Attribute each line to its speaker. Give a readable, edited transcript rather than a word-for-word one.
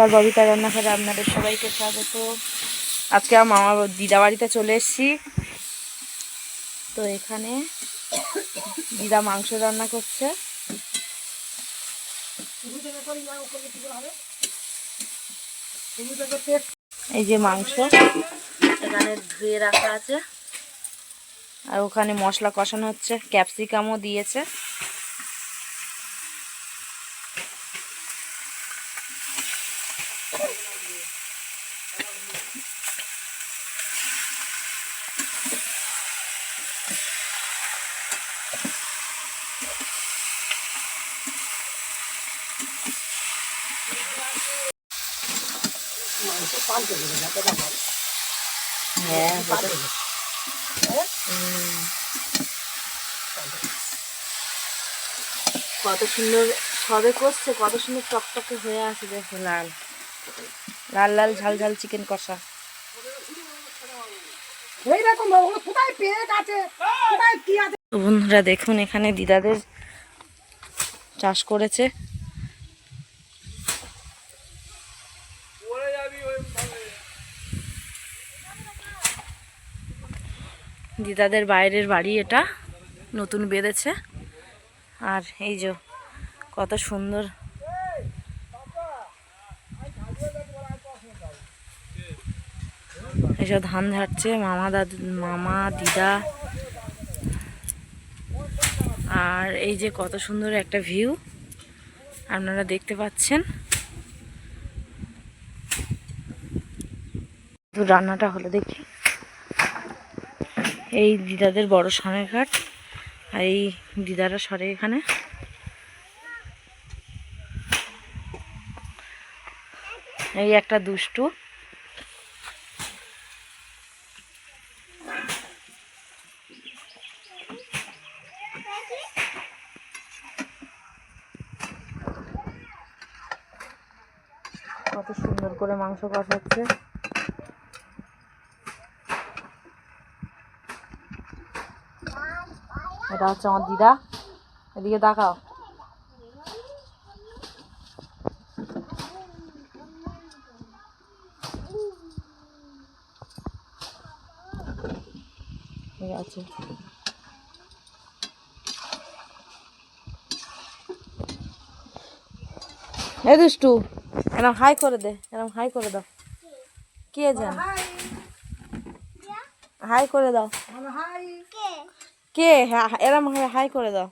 Speaker 1: আর ববিতা রান্নাঘরে আপনাদের সবাইকে স্বাগত। আজকে আমার মামা দিদা বাড়িতে চলে এসেছি। তো এখানে দিদা মাংস রান্না করছে। এই যে মাংস এখানে ধুয়ে রাখা আছে, আর ওখানে মশলা কষানো হচ্ছে, ক্যাপসিকামও দিয়েছে। হ্যাঁ, কত সুন্দর সবে করছে, কত সুন্দর টকটকে হয়ে আছে। দেখো লাল লাল লাল ঝাল ঝাল চিকেন কষা। বন্ধুরা দেখুন, এখানে দিদাদের চাষ করেছে। দিদাদের বাইরের বাড়ি, এটা নতুন বেঁধেছে। আর এই যে কত সুন্দর এসব ধান ঝাড়ছে মামা দিদা। আর এই যে কত সুন্দর একটা ভিউ আপনারা দেখতে পাচ্ছেন। তো রান্নাটা হলো দেখি, এই দিদাদের বড় সনের ঘাট, আর এই দিদারা সরে এখানে। এই একটা দুষ্টু, কত সুন্দর করে মাংস কষাচ্ছে। এটা হচ্ছে আমার দিদা, এদিকে তাকাও। ঠিক আছে, এই দুষ্টু এরম হাই করে দে, এরম হাই করে দাও। কে জান হাই করে দাও, কে এরম হাই করে দাও।